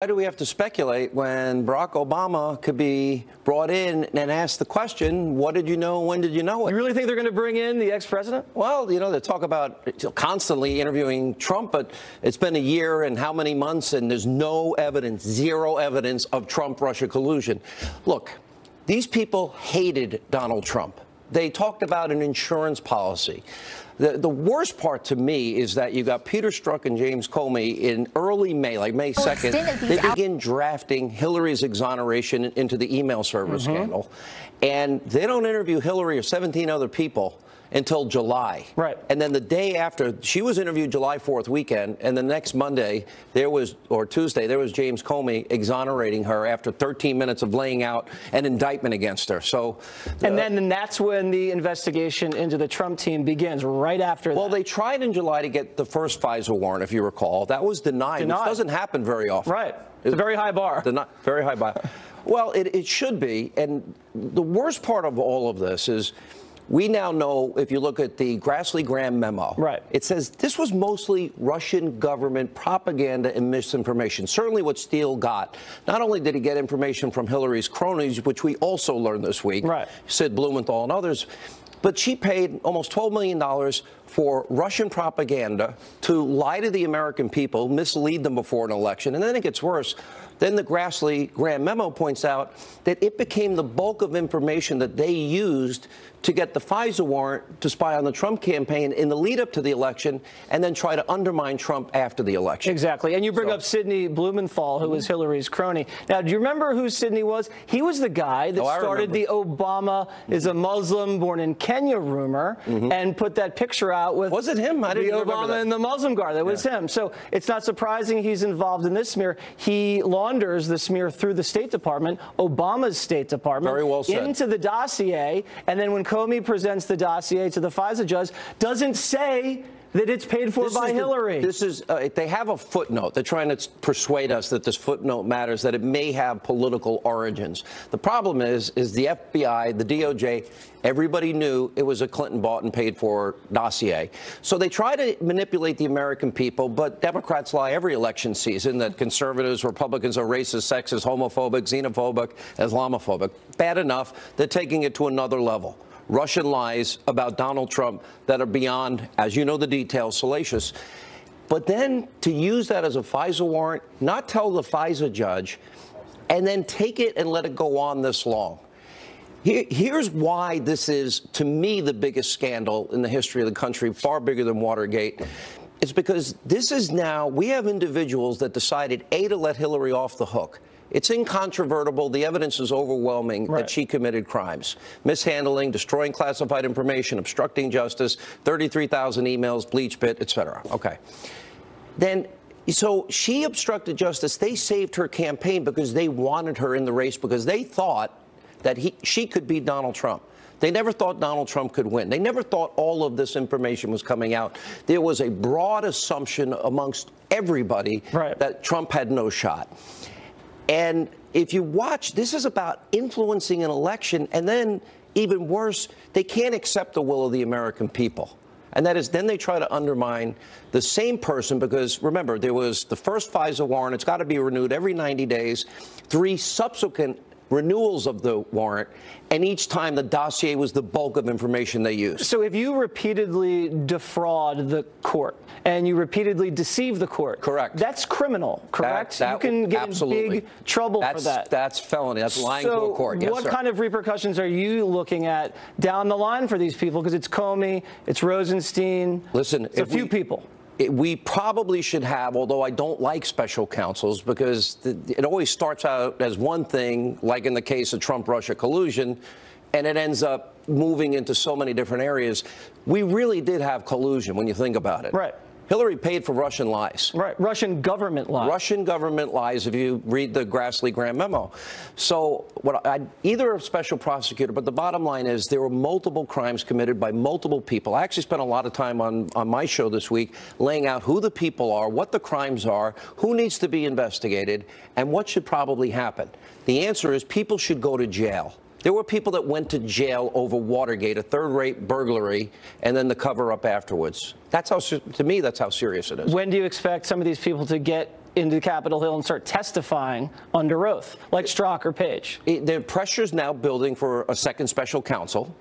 Why do we have to speculate when Barack Obama could be brought in and asked the question, what did you know, when did you know it? You really think they're going to bring in the ex-president? Well, you know, they talk about constantly interviewing Trump, but it's been a year and how many months, and there's no evidence, zero evidence of Trump-Russia collusion. Look, these people hated Donald Trump. They talked about an insurance policy. The worst part to me is that you got Peter Strzok and James Comey in early May, like May 2nd. They begin drafting Hillary's exoneration into the email server scandal. And they don't interview Hillary or 17 other people until July. Right. And then the day after, she was interviewed July 4th weekend, and the next Monday, or Tuesday, there was James Comey exonerating her after 13 minutes of laying out an indictment against her. So, and then that's when the investigation into the Trump team begins, right after that. Well, they tried in July to get the first FISA warrant, if you recall. That was denied. Which doesn't happen very often. Right. It's a very high bar. Very high bar. Well, it should be. And the worst part of all of this is, we now know, if you look at the Grassley-Graham memo, right, it says this was mostly Russian government propaganda and misinformation. Certainly what Steele got. Not only did he get information from Hillary's cronies, which we also learned this week, right, Sid Blumenthal and others, but she paid almost $12 million for Russian propaganda to lie to the American people, mislead them before an election. And then it gets worse. Then the Grassley-Graham memo points out that it became the bulk of information that they used to get the FISA warrant to spy on the Trump campaign in the lead up to the election and then try to undermine Trump after the election. Exactly. And you bring up Sidney Blumenthal, who was Hillary's crony. Now, do you remember who Sidney was? He was the guy that started the Obama is a Muslim born in Kenya rumor and put that picture out with was it him? I didn't the remember Obama that. And the Muslim guard. That was him. So it's not surprising he's involved in this smear. He launders the smear through the State Department, Obama's State Department, very well said, into the dossier, and then when Comey presents the dossier to the FISA judge, doesn't say that it's paid for by Hillary. They have a footnote. They're trying to persuade us that this footnote matters, that it may have political origins. The problem is the FBI, the DOJ, everybody knew it was a Clinton bought and paid for dossier. So they try to manipulate the American people, but Democrats lie every election season that conservatives, Republicans are racist, sexist, homophobic, xenophobic, Islamophobic. Bad enough, they're taking it to another level. Russian lies about Donald Trump that are beyond, as you know the details, salacious. But then to use that as a FISA warrant, not tell the FISA judge, and then take it and let it go on this long. Here's why this is, to me, the biggest scandal in the history of the country, far bigger than Watergate. It's because this is now, we have individuals that decided, A, to let Hillary off the hook. It's incontrovertible. The evidence is overwhelming that she committed crimes. Mishandling, destroying classified information, obstructing justice, 33,000 emails, bleach pit, etc. Okay. Then, so she obstructed justice. They saved her campaign because they wanted her in the race because they thought that she could beat Donald Trump. They never thought Donald Trump could win. They never thought all of this information was coming out. There was a broad assumption amongst everybody that Trump had no shot. And if you watch, this is about influencing an election, and then, even worse, they can't accept the will of the American people. And that is, then they try to undermine the same person because, remember, there was the first FISA warrant. It's got to be renewed every 90 days. 3 subsequent renewals of the warrant, and each time the dossier was the bulk of information they used. So if you repeatedly defraud the court and you repeatedly deceive the court, that's criminal, correct? You can get in big trouble for that. That's felony. That's lying to a court. Yes, what kind of repercussions are you looking at down the line for these people? Because it's Comey, it's Rosenstein, it's a few people. We probably should have, although I don't like special counsels because it always starts out as one thing, like in the case of Trump-Russia collusion, and it ends up moving into so many different areas. We really did have collusion when you think about it. Right. Hillary paid for Russian lies. Right. Russian government lies. Russian government lies, if you read the Grassley-Graham memo. So either a special prosecutor, but the bottom line is there were multiple crimes committed by multiple people. I actually spent a lot of time on my show this week laying out who the people are, what the crimes are, who needs to be investigated, and what should probably happen. The answer is people should go to jail. There were people that went to jail over Watergate, a third-rate burglary, and then the cover-up afterwards. That's how, to me, that's how serious it is. When do you expect some of these people to get into Capitol Hill and start testifying under oath, like Strzok or Page. The pressure's now building for a second special counsel.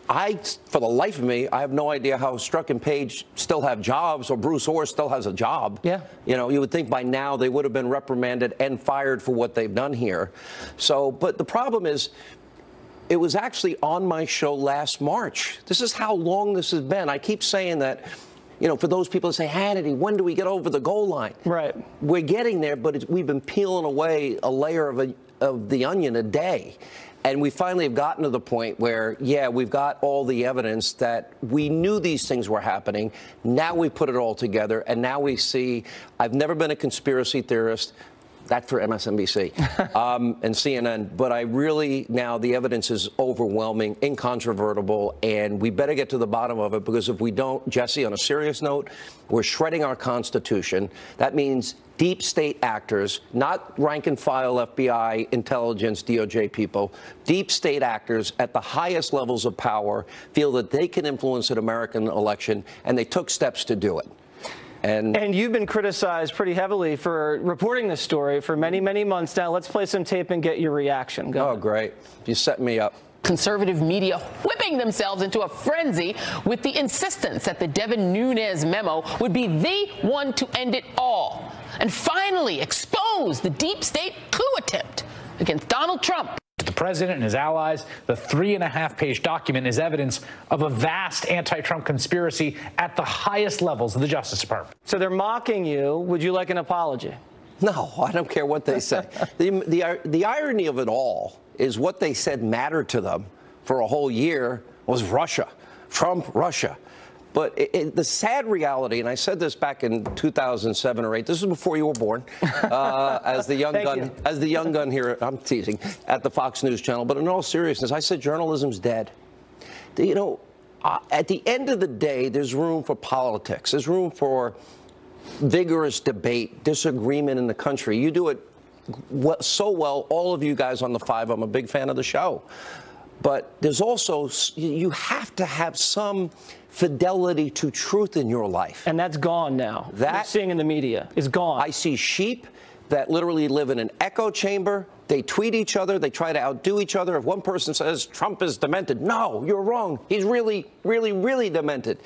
For the life of me, I have no idea how Strzok and Page still have jobs, or Bruce Orr still has a job. Yeah. You know, you would think by now they would have been reprimanded and fired for what they've done here. So, but the problem is, it was actually on my show last March. This is how long this has been. I keep saying that, you know, for those people that say, Hannity, when do we get over the goal line? Right. We're getting there, but we've been peeling away a layer of the onion a day. And we finally have gotten to the point where, yeah, we've got all the evidence that we knew these things were happening. Now we put it all together, and now we see, I've never been a conspiracy theorist. That for MSNBC and CNN. But I really, now the evidence is overwhelming, incontrovertible, and we better get to the bottom of it, because if we don't, Jesse, on a serious note, we're shredding our Constitution. That means deep state actors, not rank and file FBI, intelligence, DOJ people, deep state actors at the highest levels of power feel that they can influence an American election, and they took steps to do it. And you've been criticized pretty heavily for reporting this story for many, many months now. Let's play some tape and get your reaction. Go ahead. Great. You set me up. Conservative media whipping themselves into a frenzy with the insistence that the Devin Nunes memo would be the one to end it all, and finally expose the deep state coup attempt against Donald Trump. The president and his allies, the 3.5-page document is evidence of a vast anti-Trump conspiracy at the highest levels of the Justice Department. So they're mocking you. Would you like an apology? No, I don't care what they say. The irony of it all is what they said mattered to them for a whole year was Russia, Trump, Russia. But the sad reality, and I said this back in 2007 or 8, this is before you were born, as the young gun here, I'm teasing, at the Fox News Channel. But in all seriousness, I said journalism's dead. You know, at the end of the day, there's room for politics. There's room for vigorous debate, disagreement in the country. You do it so well, all of you guys on the Five. I'm a big fan of the show. But there's also, you have to have some fidelity to truth in your life. And that's gone now. That you're seeing in the media is gone. I see sheep that literally live in an echo chamber. They tweet each other. They try to outdo each other. If one person says Trump is demented, no, you're wrong. He's really, really, really demented.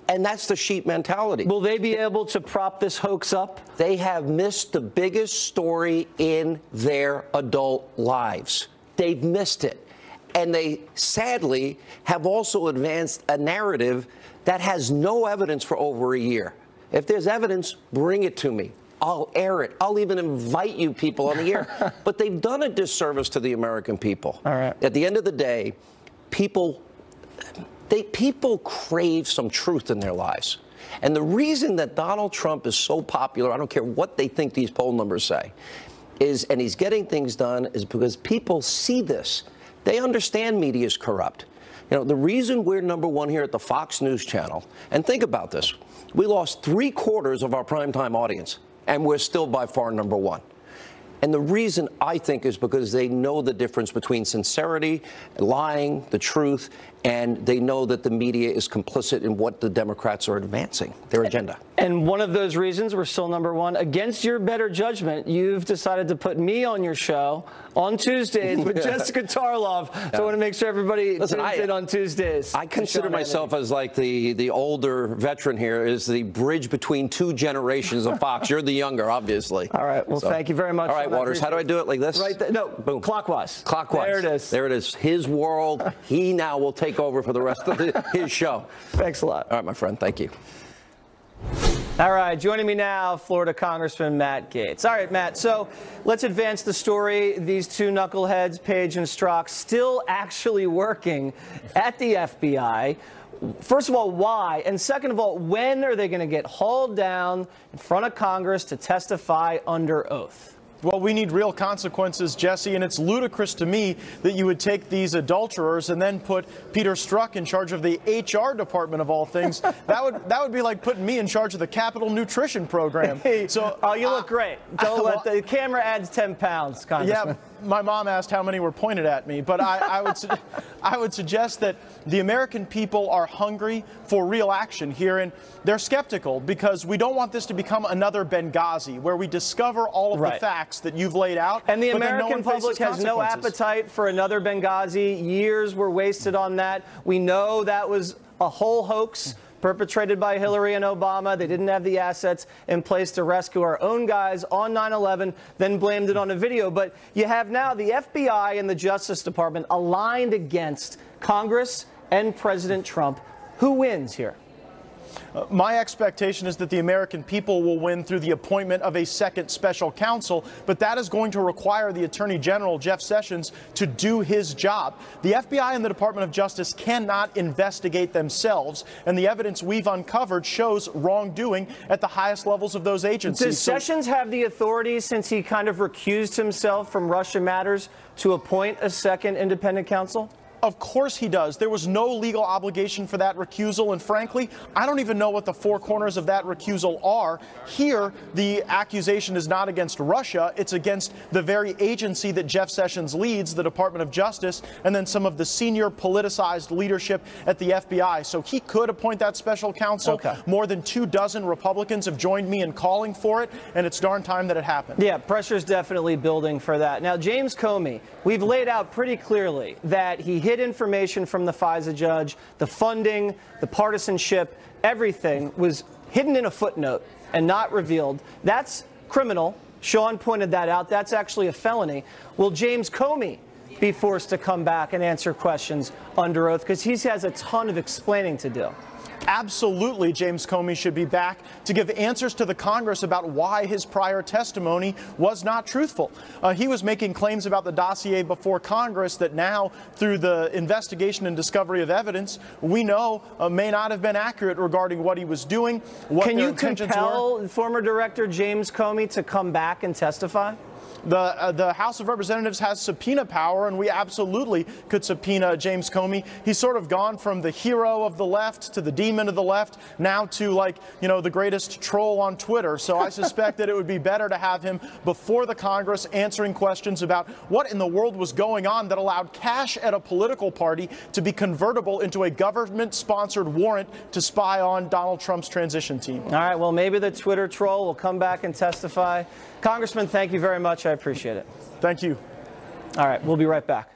And that's the sheep mentality. Will they be able to prop this hoax up? They have missed the biggest story in their adult lives. They've missed it. And they, sadly, have also advanced a narrative that has no evidence for over a year. If there's evidence, bring it to me. I'll air it. I'll even invite you people on the air. But they've done a disservice to the American people. All right. At the end of the day, people crave some truth in their lives. And the reason that Donald Trump is so popular, I don't care what they think these poll numbers say, and he's getting things done, is because people see this. They understand media is corrupt. You know, the reason we're #1 here at the Fox News Channel, and think about this, we lost 3/4 of our primetime audience, and we're still by far #1. And the reason, I think, is because they know the difference between sincerity, lying, the truth, and they know that the media is complicit in what the Democrats are advancing, their agenda. And one of those reasons we're still #1, against your better judgment, you've decided to put me on your show on Tuesdays with Jessica Tarlov. So I want to make sure everybody tunes in on Tuesdays. I consider myself as like the older veteran here, is the bridge between two generations of Fox. You're the younger, obviously. All right. Well, thank you very much. All right, Waters. How do I do it? Like this? Right there. No, boom. Clockwise. Clockwise. There it is. There it is. His world. He now will take over for the rest of his show. Thanks a lot. All right, my friend. Thank you. All right, joining me now, Florida Congressman Matt Gaetz. All right, Matt, so let's advance the story. These two knuckleheads, Page and Strzok, still actually working at the FBI. First of all, why? And second of all, when are they going to get hauled down in front of Congress to testify under oath? Well, we need real consequences, Jesse, and it's ludicrous to me that you would take these adulterers and then put Peter Strzok in charge of the HR department of all things. That would be like putting me in charge of the Capital Nutrition Program. So, oh, you look great. Don't let the camera adds 10 pounds, Congressman. Yeah. my mom asked how many were pointed at me, but I would suggest that the American people are hungry for real action here, and they're skeptical because we don't want this to become another Benghazi where we discover all of the facts that you've laid out. And the American public has no appetite for another Benghazi. Years were wasted on that. We know that was a whole hoax perpetrated by Hillary and Obama. They didn't have the assets in place to rescue our own guys on 9/11, then blamed it on a video. But you have now the FBI and the Justice Department aligned against Congress and President Trump. Who wins here? My expectation is that the American people will win through the appointment of a second special counsel, but that is going to require the Attorney General, Jeff Sessions, to do his job. The FBI and the Department of Justice cannot investigate themselves, and the evidence we've uncovered shows wrongdoing at the highest levels of those agencies. Does Sessions have the authority, since he kind of recused himself from Russia Matters, to appoint a second independent counsel? Of course he does. There was no legal obligation for that recusal, and frankly, I don't even know what the four corners of that recusal are. Here, the accusation is not against Russia, it's against the very agency that Jeff Sessions leads, the Department of Justice, and then some of the senior politicized leadership at the FBI. So he could appoint that special counsel. More than 24 Republicans have joined me in calling for it, and it's darn time that it happened. Yeah, pressure's definitely building for that. Now, James Comey, we've laid out pretty clearly that he hid information from the FISA judge, the funding, the partisanship, everything was hidden in a footnote and not revealed. That's criminal. Sean pointed that out. That's actually a felony. Will James Comey be forced to come back and answer questions under oath? Because he has a ton of explaining to do. Absolutely, James Comey should be back to give answers to the Congress about why his prior testimony was not truthful. He was making claims about the dossier before Congress that now, through the investigation and discovery of evidence, we know may not have been accurate regarding what he was doing, what Can their you intentions compel were. former Director James Comey to come back and testify? The House of Representatives has subpoena power, and we absolutely could subpoena James Comey. He's sort of gone from the hero of the left to the demon of the left, now to, like, you know, the greatest troll on Twitter. So I suspect that it would be better to have him before the Congress answering questions about what in the world was going on that allowed cash at a political party to be convertible into a government-sponsored warrant to spy on Donald Trump's transition team. All right, well, maybe the Twitter troll will come back and testify. Congressman, thank you very much. I appreciate it. Thank you. All right, we'll be right back.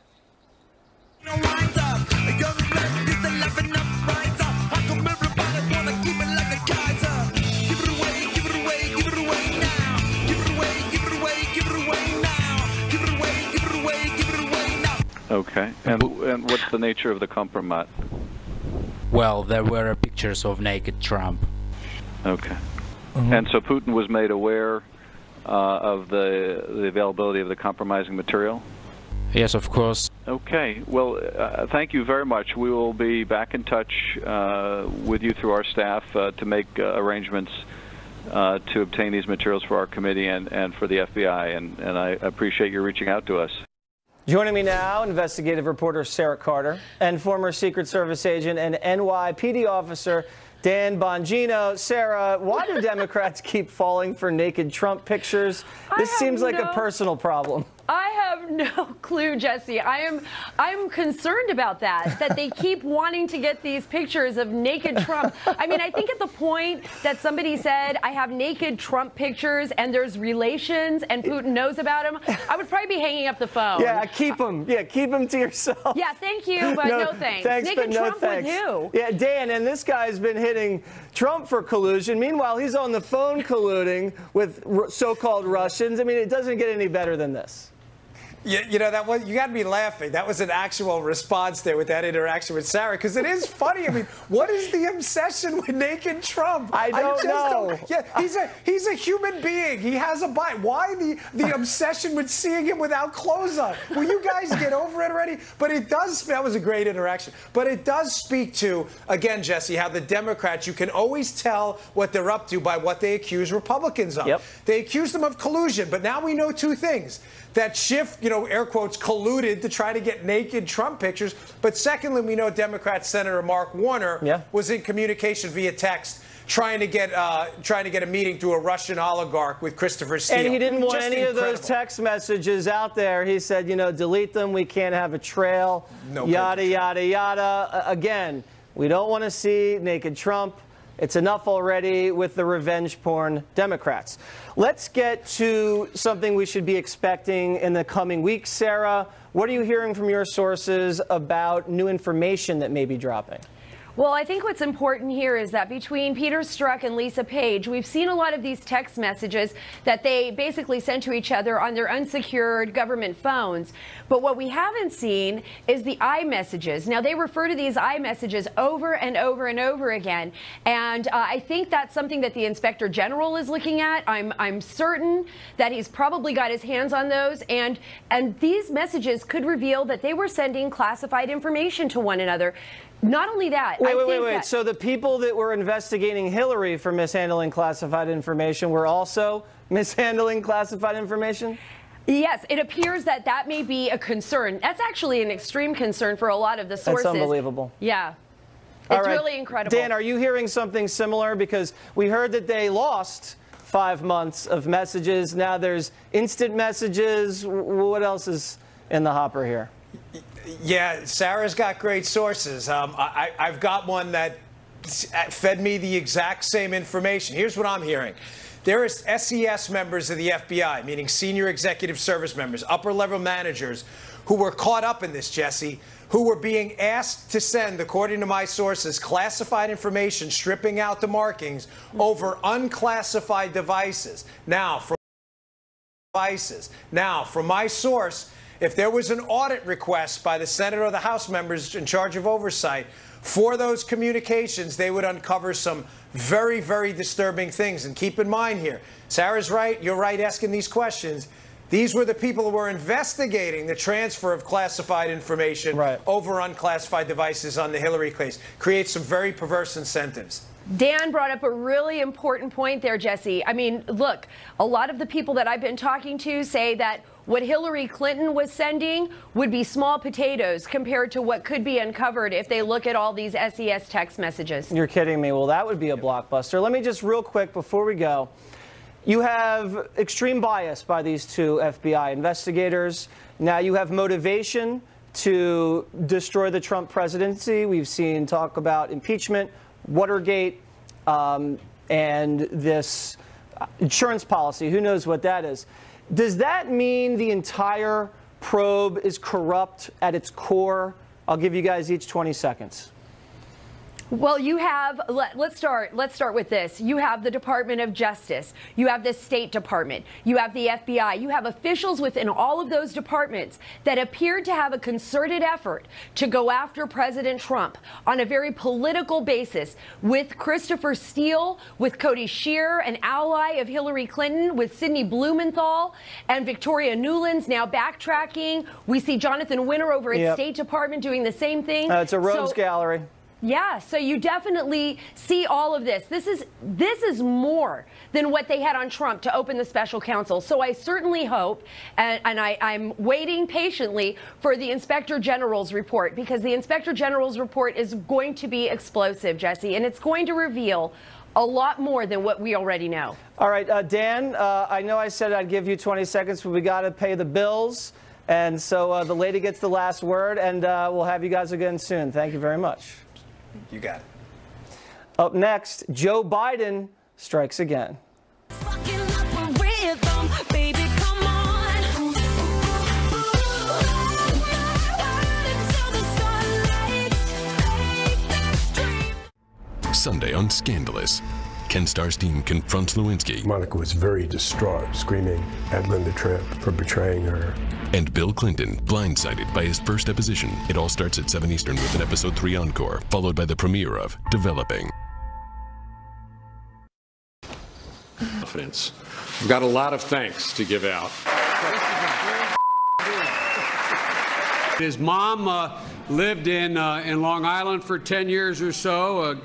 Okay, and what's the nature of the compromise? Well, there were pictures of naked Trump. Okay. And so Putin was made aware of the availability of the compromising material? Yes, of course. Okay. Well, thank you very much. We will be back in touch with you through our staff to make arrangements to obtain these materials for our committee and for the FBI, and I appreciate you reaching out to us. Joining me now, investigative reporter Sarah Carter and former Secret Service agent and NYPD officer Dan Bongino. Sarah, why do Democrats keep falling for naked Trump pictures? This seems like a personal problem. I have no clue, Jesse. I'm concerned about that they keep wanting to get these pictures of naked Trump. I mean, I think at the point that somebody said, I have naked Trump pictures and there's relations and Putin knows about them, I would probably be hanging up the phone. Yeah, keep them. Yeah, keep them to yourself. Yeah, thank you, but no thanks. Naked but Trump no thanks. with who? Yeah, Dan, and this guy's been hitting Trump for collusion. Meanwhile, he's on the phone colluding with so-called Russians. I mean, it doesn't get any better than this. You know, that was, you got me laughing. That was an actual response there with that interaction with Sarah, because it is funny. I mean, what is the obsession with naked Trump? I don't know. Yeah, he's a human being. He has a body. Why the obsession with seeing him without clothes on? Will you guys get over it already? But it does. That was a great interaction. But it does speak to, again, Jesse, how the Democrats, you can always tell what they're up to by what they accuse Republicans of. Yep. They accuse them of collusion, but now we know two things. That Schiff, you know, air quotes, colluded to try to get naked Trump pictures. But secondly, we know Democrat Senator Mark Warner was in communication via text trying to get a meeting through a Russian oligarch with Christopher Steele. And he didn't want Just any incredible. of those text messages out there. He said, you know, delete them. We can't have a trail. No yada, yada, yada. Again, we don't want to see naked Trump. It's enough already with the revenge porn Democrats. Let's get to something we should be expecting in the coming weeks, Sarah. What are you hearing from your sources about new information that may be dropping? Well, I think what's important here is that between Peter Strzok and Lisa Page, we've seen a lot of these text messages that they basically send to each other on their unsecured government phones. But what we haven't seen is the iMessages. Now, they refer to these iMessages over and over and over again. And I think that's something that the Inspector General is looking at. I'm certain that he's probably got his hands on those. And these messages could reveal that they were sending classified information to one another. Not only that, Wait. So the people that were investigating Hillary for mishandling classified information were also mishandling classified information? Yes, it appears that that may be a concern. That's actually an extreme concern for a lot of the sources. That's unbelievable. Yeah. It's really incredible. Dan, are you hearing something similar? Because we heard that they lost 5 months of messages. Now there's instant messages. What else is in the hopper here? Yeah, Sarah's got great sources. I've got one that fed me the exact same information. Here's what I'm hearing. There are SES members of the FBI, meaning senior executive service members, upper-level managers, who were caught up in this, Jesse, who were being asked to send, according to my sources, classified information, stripping out the markings over unclassified devices. Now, from my source, if there was an audit request by the Senate or the House members in charge of oversight for those communications, they would uncover some very, very disturbing things. And keep in mind here, Sarah's right, you're right asking these questions. These were the people who were investigating the transfer of classified information over unclassified devices on the Hillary case. Creates some very perverse incentives. Dan brought up a really important point there, Jesse. I mean, look, a lot of the people that I've been talking to say that what Hillary Clinton was sending would be small potatoes compared to what could be uncovered if they look at all these SES text messages. You're kidding me. Well, that would be a blockbuster. Let me just real quick before we go. You have extreme bias by these two FBI investigators. Now you have motivation to destroy the Trump presidency. We've seen talk about impeachment, Watergate, and this insurance policy. Who knows what that is? Does that mean the entire probe is corrupt at its core? I'll give you guys each 20 seconds. Well, you have, let's start with this. You have the Department of Justice. You have the State Department. You have the FBI. You have officials within all of those departments that appeared to have a concerted effort to go after President Trump on a very political basis with Christopher Steele, with Cody Shear, an ally of Hillary Clinton, with Sidney Blumenthal and Victoria Nuland's now backtracking. We see Jonathan Winter over at State Department doing the same thing. It's a rogues gallery. Yeah, so you definitely see all of this. This is more than what they had on Trump to open the special counsel. So I certainly hope, and I'm waiting patiently for the Inspector General's report, because the Inspector General's report is going to be explosive, Jesse, and it's going to reveal a lot more than what we already know. All right, Dan, I know I said I'd give you 20 seconds, but we got to pay the bills. And so the lady gets the last word, and we'll have you guys again soon. Thank you very much. You got it. Up next, Joe Biden strikes again. Sunday on Scandalous, Ken Starrstein confronts Lewinsky. Monica was very distraught, screaming at Linda Tripp for betraying her. And Bill Clinton, blindsided by his first deposition. It all starts at 7 Eastern with an episode 3 encore, followed by the premiere of Developing. Confidence. I've got a lot of thanks to give out. His mom lived in Long Island for 10 years or so.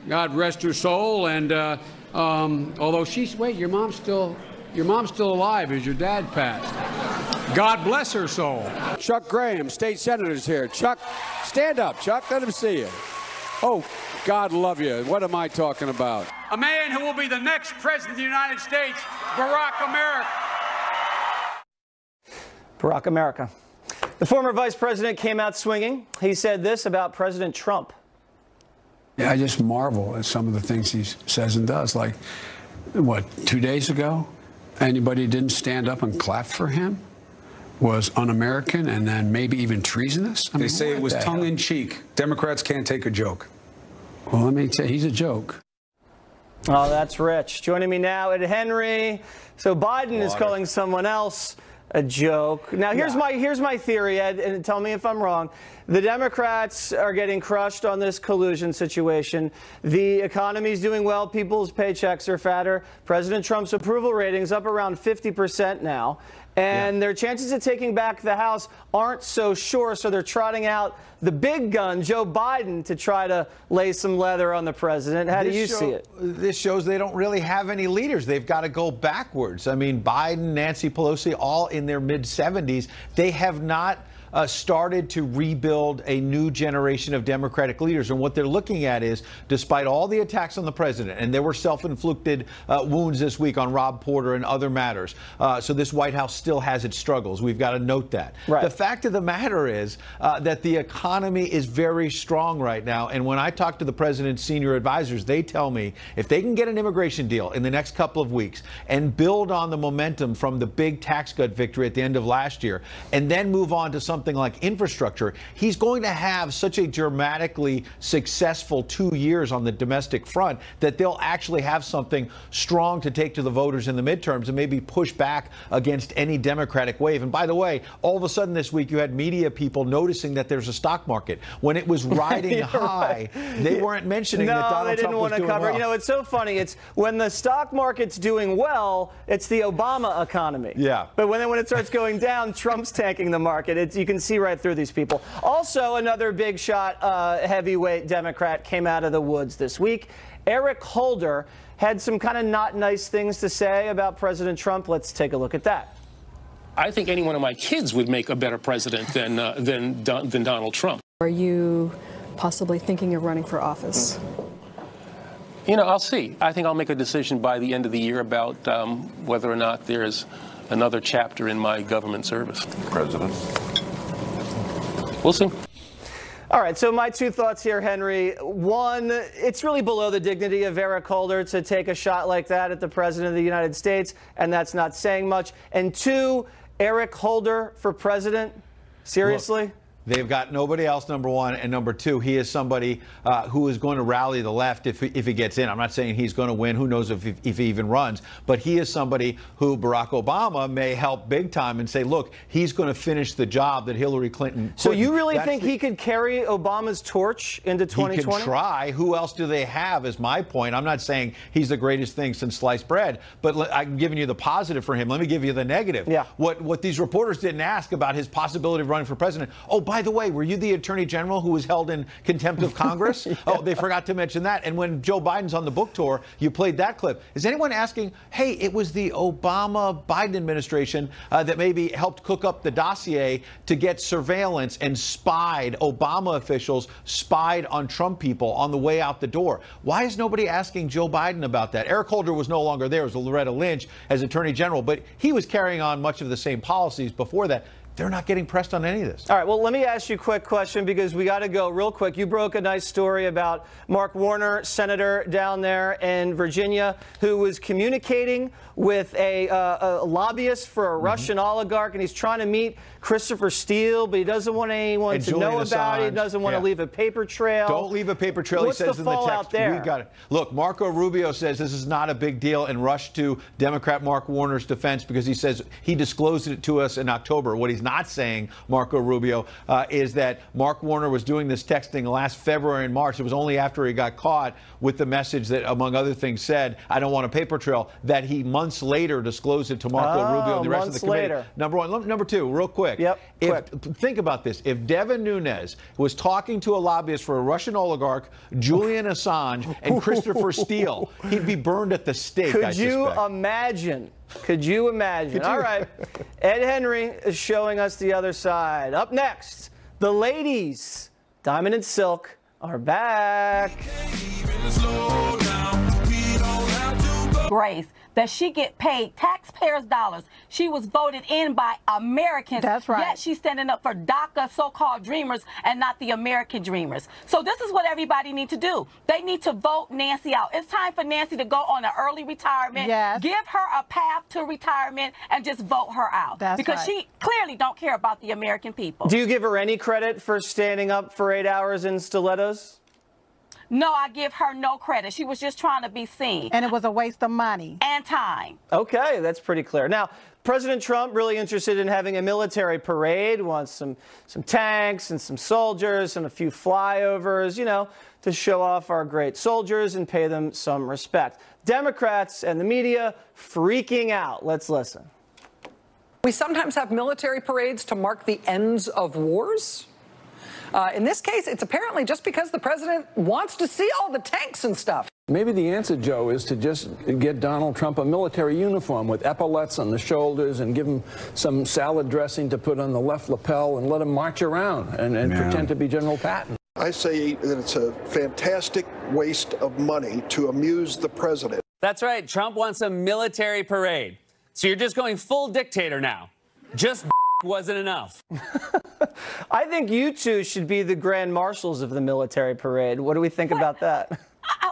God rest her soul. And although your mom's still alive as your dad passed. God bless her soul. Chuck Graham, state senator, is here. Chuck, stand up. Chuck, let him see you. Oh, God love you. What am I talking about? A man who will be the next president of the United States, Barack America. Barack America. The former vice president came out swinging. He said this about President Trump. Yeah, I just marvel at some of the things he says and does. Like, what, 2 days ago, anybody didn't stand up and clap for him was un-American and then maybe even treasonous? They say it was tongue-in-cheek. Democrats can't take a joke. Well, let me tell you, he's a joke. Oh, that's rich. Joining me now, Ed Henry. So Biden is calling someone else a joke. Now, here's my theory, Ed, and tell me if I'm wrong. The Democrats are getting crushed on this collusion situation. The economy's doing well. People's paychecks are fatter. President Trump's approval rating's up around 50% now. And their chances of taking back the House aren't so sure, so they're trotting out the big gun, Joe Biden, to try to lay some leather on the president. How do you see it? This shows they don't really have any leaders. They've got to go backwards. I mean, Biden, Nancy Pelosi, all in their mid-70s. They have not started to rebuild a new generation of Democratic leaders. And what they're looking at is, despite all the attacks on the president, and there were self-inflicted wounds this week on Rob Porter and other matters, so this White House still has its struggles. We've got to note that. Right. The fact of the matter is that the economy is very strong right now. And when I talk to the president's senior advisors, they tell me if they can get an immigration deal in the next couple of weeks and build on the momentum from the big tax cut victory at the end of last year, and then move on to something like infrastructure, he's going to have such a dramatically successful 2 years on the domestic front that they'll actually have something strong to take to the voters in the midterms and maybe push back against any Democratic wave. And by the way, all of a sudden this week you had media people noticing that there's a stock market. When it was riding high, they weren't mentioning that Donald Trump was doing well. You know, it's so funny. It's when the stock market's doing well, it's the Obama economy. Yeah. But when it starts going down, Trump's tanking the market. You can see right through these people. Also, another big shot heavyweight Democrat came out of the woods this week. Eric Holder had some kind of not nice things to say about President Trump. Let's take a look at that. I think any one of my kids would make a better president than Donald Trump. Are you possibly thinking of running for office? You know, I'll see. I think I'll make a decision by the end of the year about whether or not there's another chapter in my government service. President. We'll see. All right, so my two thoughts here, Henry. One, it's really below the dignity of Eric Holder to take a shot like that at the President of the United States, and that's not saying much. And two, Eric Holder for president? Seriously? Look, they've got nobody else, number one. And number two, he is somebody who is going to rally the left if he gets in. I'm not saying he's going to win. Who knows if he even runs. But he is somebody who Barack Obama may help big time and say, look, he's going to finish the job that Hillary Clinton So you really think he could carry Obama's torch into 2020? He can try. Who else do they have is my point. I'm not saying he's the greatest thing since sliced bread, but I'm giving you the positive for him. Let me give you the negative. Yeah. What these reporters didn't ask about his possibility of running for president. Oh, by the way, were you the attorney general who was held in contempt of Congress? Yeah. Oh, they forgot to mention that. And when Joe Biden's on the book tour, you played that clip. Is anyone asking, hey, it was the Obama-Biden administration that maybe helped cook up the dossier to get surveillance and spied, Obama officials spied on Trump people on the way out the door. Why is nobody asking Joe Biden about that? Eric Holder was no longer there. It was Loretta Lynch as attorney general, but he was carrying on much of the same policies before that. They're not getting pressed on any of this. All right, well, let me ask you a quick question because we got to go real quick. You broke a nice story about Mark Warner, senator down there in Virginia, who was communicating with a lobbyist for a Russian oligarch, and he's trying to meet Christopher Steele, but he doesn't want anyone to know about it. He doesn't want to leave a paper trail. Don't leave a paper trail, he says in the text. There? We got it. Look, Marco Rubio says this is not a big deal and rushed to Democrat Mark Warner's defense because he says he disclosed it to us in October. What he's not saying, Marco Rubio, is that Mark Warner was doing this texting last February and March. It was only after he got caught with the message that, among other things, said, I don't want a paper trail, that he months later disclosed it to Marco Rubio and the rest of the committee. Later. Number one. Number two, real quick. Think about this. If Devin Nunes was talking to a lobbyist for a Russian oligarch, Julian Assange, and Christopher Steele, he'd be burned at the stake, Could you imagine? Could you imagine? All right. Ed Henry is showing us the other side. Up next, the ladies, Diamond and Silk, are back. slow down. We don't have to go. Grace, that she get paid taxpayers' dollars. She was voted in by Americans. That's right. Yet she's standing up for DACA so-called dreamers and not the American dreamers. So this is what everybody needs to do. They need to vote Nancy out. It's time for Nancy to go on an early retirement. Yes. Give her a path to retirement and just vote her out. That's because right. she clearly don't care about the American people. Do you give her any credit for standing up for 8 hours in stilettos? No, I give her no credit. She was just trying to be seen. And it was a waste of money. And time. Okay, that's pretty clear. Now, President Trump really interested in having a military parade, wants some tanks and some soldiers and a few flyovers, you know, to show off our great soldiers and pay them some respect. Democrats and the media freaking out. Let's listen. We sometimes have military parades to mark the ends of wars. In this case, it's apparently just because the president wants to see all the tanks and stuff. Maybe the answer, Joe, is to just get Donald Trump a military uniform with epaulets on the shoulders and give him some salad dressing to put on the left lapel and let him march around and pretend to be General Patton. I say that it's a fantastic waste of money to amuse the president. That's right. Trump wants a military parade. So you're just going full dictator now. Just wasn't enough. I think you two should be the grand marshals of the military parade. What do we think about that?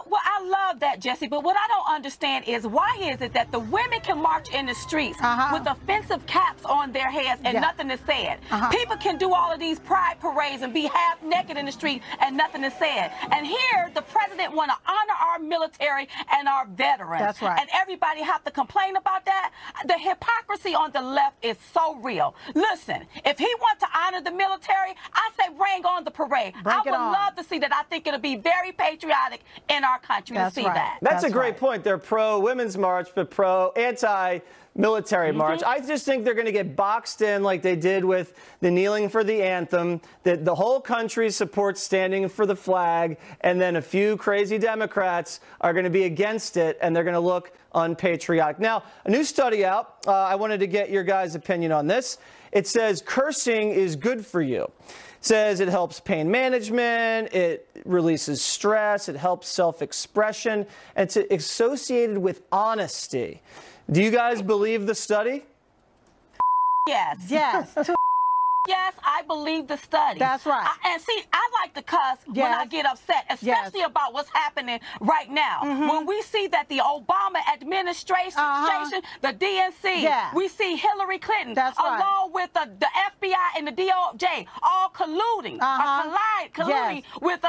Well, I love that, Jesse, but what I don't understand is why is it that the women can march in the streets with offensive caps on their heads and nothing is said? People can do all of these pride parades and be half naked in the street and nothing is said. And here, the president want to honor our military and our veterans. That's right. And everybody have to complain about that. The hypocrisy on the left is so real. Listen, if he wants to honor the military, I say bring on the parade. I would love to see that. I think it'll be very patriotic in our country to see that. That's a great point. They're pro-women's march, but pro-anti-military march. I just think they're going to get boxed in like they did with the kneeling for the anthem, that the whole country supports standing for the flag, and then a few crazy Democrats are going to be against it, and they're going to look unpatriotic. Now, a new study out. I wanted to get your guys' opinion on this. It says cursing is good for you. Says it helps pain management, it releases stress, it helps self-expression, and it's associated with honesty. Do you guys believe the study? Yes. Yes. Yes, I believe the study. That's right. And see, I like to cuss when I get upset, especially about what's happening right now. When we see that the Obama administration, the DNC, we see Hillary Clinton, along with the FBI and the DOJ, all colluding, colluding with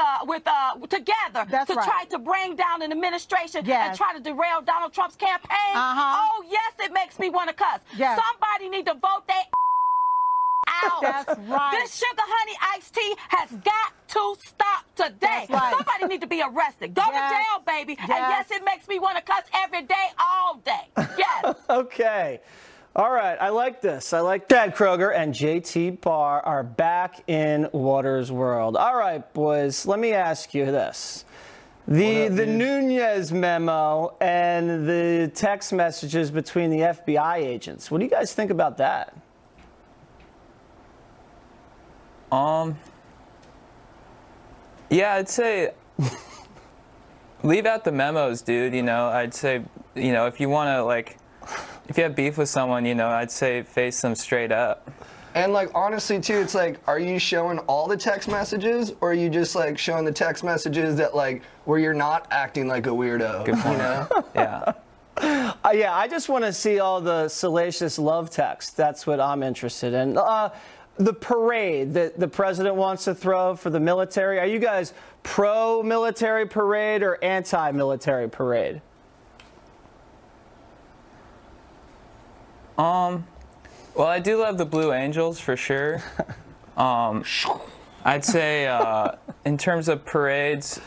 together to try to bring down an administration and try to derail Donald Trump's campaign. Oh, yes, it makes me want to cuss. Somebody need to vote their out. That's right. This sugar honey iced tea has got to stop today. Somebody need to be arrested. Go to jail, baby. And yes, it makes me want to cuss every day, all day. Yes. Okay. All right. I like this. I like Chad Kroeger and JT Barr are back in Water's World. All right, boys. Let me ask you this. The Nunes memo and the text messages between the FBI agents. What do you guys think about that? Yeah, I'd say leave out the memos, dude. You know, I'd say, you know, if you want to, like, if you have beef with someone, you know, I'd say face them straight up. And, like, honestly, too, it's like, are you showing all the text messages, or are you just, like, showing the text messages that, like, where you're not acting like a weirdo, you know? Yeah. Yeah, I just want to see all the salacious love text. That's what I'm interested in. The parade that the president wants to throw for the military, are you guys pro-military parade or anti-military parade? Well, I do love the Blue Angels for sure. I'd say in terms of parades,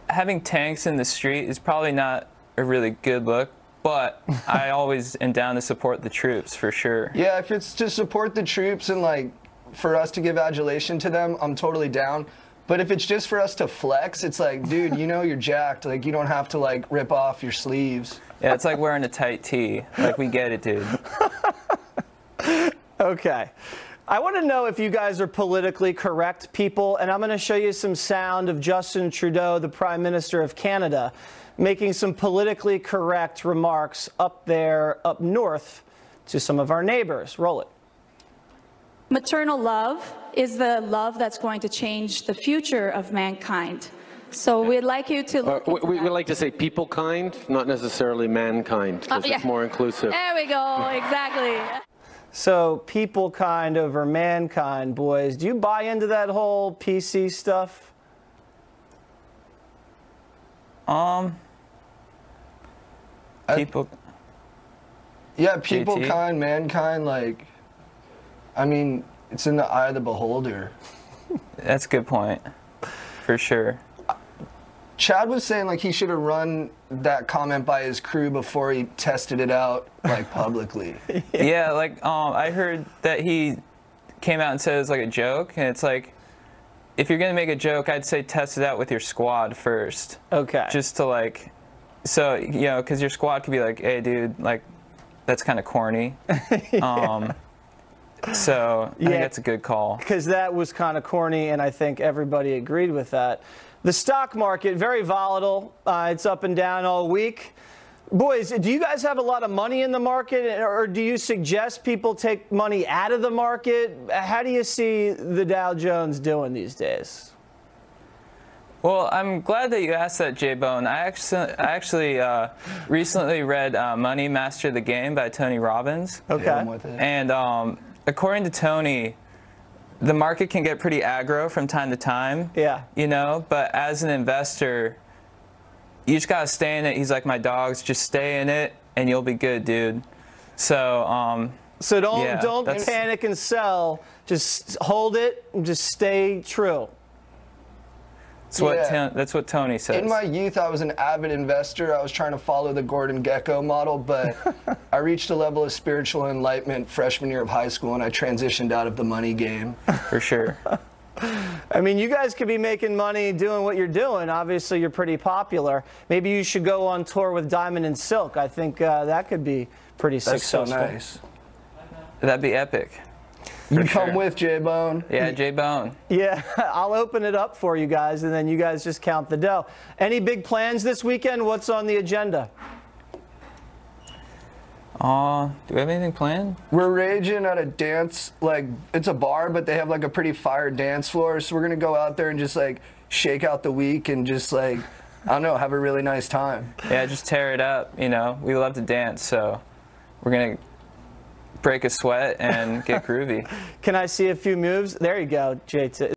having tanks in the street is probably not a really good look. But I always am down to support the troops, for sure. Yeah, if it's to support the troops and, like, for us to give adulation to them, I'm totally down. But if it's just for us to flex, it's like, dude, you know you're jacked. Like, you don't have to, like, rip off your sleeves. Yeah, it's like wearing a tight tee. Like, we get it, dude. Okay. I want to know if you guys are politically correct people, and I'm going to show you some sound of Justin Trudeau, the Prime Minister of Canada, making some politically correct remarks up there, up north, to some of our neighbors. Roll it. Maternal love is the love that's going to change the future of mankind. So we'd like you to look we like to say people kind, not necessarily mankind, because it's more inclusive. There we go, exactly. So people kind over mankind, boys. Do you buy into that whole PC stuff? People. Yeah, people kind, mankind, like, I mean, it's in the eye of the beholder. That's a good point, for sure. Chad was saying, like, he should have run that comment by his crew before he tested it out, like, publicly. Yeah, like, I heard that he came out and said it was like a joke, and it's like, if you're gonna make a joke, I'd say test it out with your squad first. Okay. Just to, like, so, you know, because your squad could be like, hey, dude, like, that's kind of corny. So I think that's a good call. Because that was kind of corny, and I think everybody agreed with that. The stock market, very volatile. It's up and down all week. Boys, do you guys have a lot of money in the market, or do you suggest people take money out of the market? How do you see the Dow Jones doing these days? Well, I'm glad that you asked that, J-Bone. I actually recently read Money Master the Game by Tony Robbins. Okay. Yeah, I'm with it. And according to Tony, the market can get pretty aggro from time to time. Yeah. You know, but as an investor, you just gotta stay in it. He's like my dogs, just stay in it and you'll be good, dude. So so don't panic and sell. Just hold it and just stay true. That's what Tony says. In my youth, I was an avid investor. I was trying to follow the Gordon Gekko model, but I reached a level of spiritual enlightenment freshman year of high school, and I transitioned out of the money game. For sure. I mean, you guys could be making money doing what you're doing. Obviously, you're pretty popular. Maybe you should go on tour with Diamond and Silk. I think that could be pretty successful. That's so nice. That'd be epic. You come with, J-Bone. Yeah, J-Bone. Yeah, I'll open it up for you guys, and then you guys just count the dough. Any big plans this weekend? What's on the agenda? Do we have anything planned? We're raging at a dance, like, it's a bar, but they have, like, a pretty fire dance floor, so we're going to go out there and just, like, shake out the week and just, like, I don't know, have a really nice time. Yeah, just tear it up, you know. We love to dance, so we're going to break a sweat and get groovy. Can I see a few moves? There you go, JT.